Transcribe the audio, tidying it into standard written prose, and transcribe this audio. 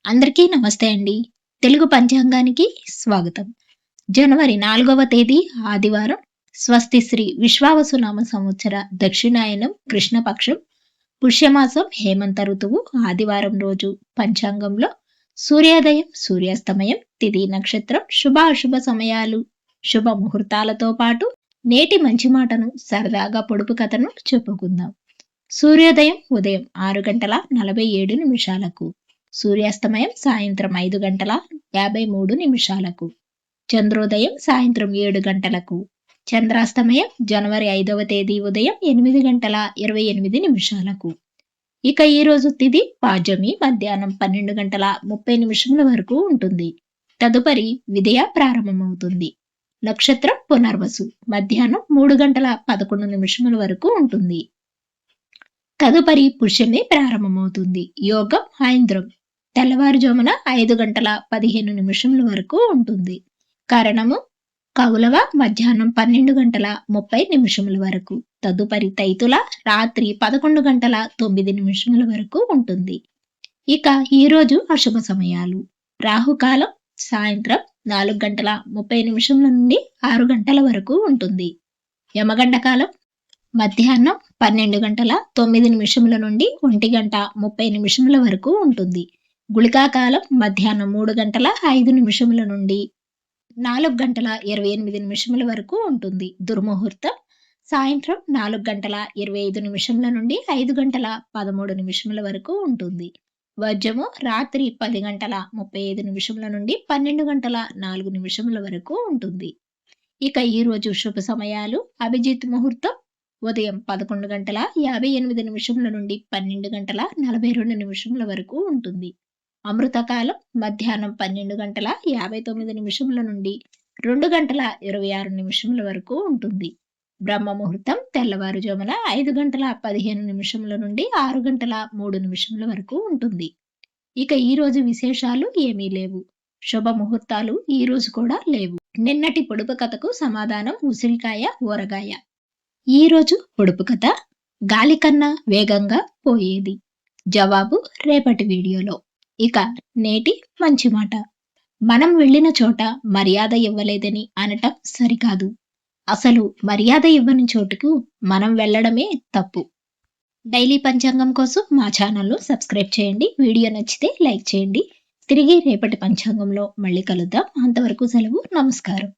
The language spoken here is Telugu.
అందరికీ నమస్తే అండి. తెలుగు పంచాంగానికి స్వాగతం. జనవరి 4వ తేదీ ఆదివారం. స్వస్తి శ్రీ విశ్వావసునామ సంవత్సర దక్షిణాయనం కృష్ణపక్షం పుష్యమాసం హేమంత ఋతువు ఆదివారం రోజు పంచాంగంలో సూర్యోదయం, సూర్యాస్తమయం, తిథి, నక్షత్రం, శుభాశుభ సమయాలు, శుభ ముహూర్తాలతో పాటు నేటి మంచి మాటను సరదాగా పొడుపు కథను చెప్పుకుందాం. సూర్యోదయం ఉదయం 6:47 సూర్యాస్తమయం సాయంత్రం 5:53. చంద్రోదయం సాయంత్రం 7 చంద్రాస్తమయం జనవరి 5వ తేదీ ఉదయం 8:28. ఇక ఈరోజు తిథి పాడ్యమి మధ్యాహ్నం 12:30 వరకు ఉంటుంది. తదుపరి విదయ ప్రారంభమవుతుంది. నక్షత్రం పునర్వసు మధ్యాహ్నం 3:11 వరకు ఉంటుంది. తదుపరి పుష్యమి ప్రారంభమవుతుంది. యోగం ఐంద్రం తెల్లవారుజామున 5:15 వరకు ఉంటుంది. కరణము కౌలవ మధ్యాహ్నం 12:30 వరకు. తదుపరి తైతుల రాత్రి 11:09 వరకు ఉంటుంది. ఇక ఈరోజు అశుభ సమయాలు. రాహుకాలం సాయంత్రం 4:30 నుండి 6 వరకు ఉంటుంది. యమగండ కాలం మధ్యాహ్నం 12:09 నుండి 1:30 వరకు ఉంటుంది. గుళికాకాలం మధ్యాహ్నం 3:05 నుండి 4:28 వరకు ఉంటుంది. దుర్ముహూర్తం సాయంత్రం 4:25 నుండి 5:13 వరకు ఉంటుంది. వర్జము రాత్రి 10:35 నుండి 12:04 వరకు ఉంటుంది. ఇక ఈరోజు శుభ సమయాలు. అభిజిత్ ముహూర్తం ఉదయం 11:58 నుండి 12:42 వరకు ఉంటుంది. అమృతకాలం మధ్యాహ్నం 12:59 నుండి 2:26 వరకు ఉంటుంది. బ్రహ్మ ముహూర్తం తెల్లవారుజామున 5:15 నుండి 6:03 వరకు ఉంటుంది. ఇక ఈ రోజు విశేషాలు ఏమీ లేవు. శుభ ముహూర్తాలు ఈ రోజు కూడా లేవు. నిన్నటి పొడుపు కథకు సమాధానం ఉసిరికాయ ఊరగాయ. ఈ రోజు పొడుపు కథ గాలి కన్నా వేగంగా పోయేది. జవాబు రేపటి వీడియోలో. ఇక నేటి మంచి మాట. మనం వెళ్ళిన చోట మర్యాద ఇవ్వలేదని అనటం సరికాదు. అసలు మర్యాద ఇవ్వని చోటుకు మనం వెళ్ళడమే తప్పు. డైలీ పంచాంగం కోసం మా ఛానల్ను సబ్స్క్రైబ్ చేయండి. వీడియో నచ్చితే లైక్ చేయండి. తిరిగి రేపటి పంచాంగంలో మళ్ళీ కలుద్దాం. అంతవరకు సెలవు. నమస్కారం.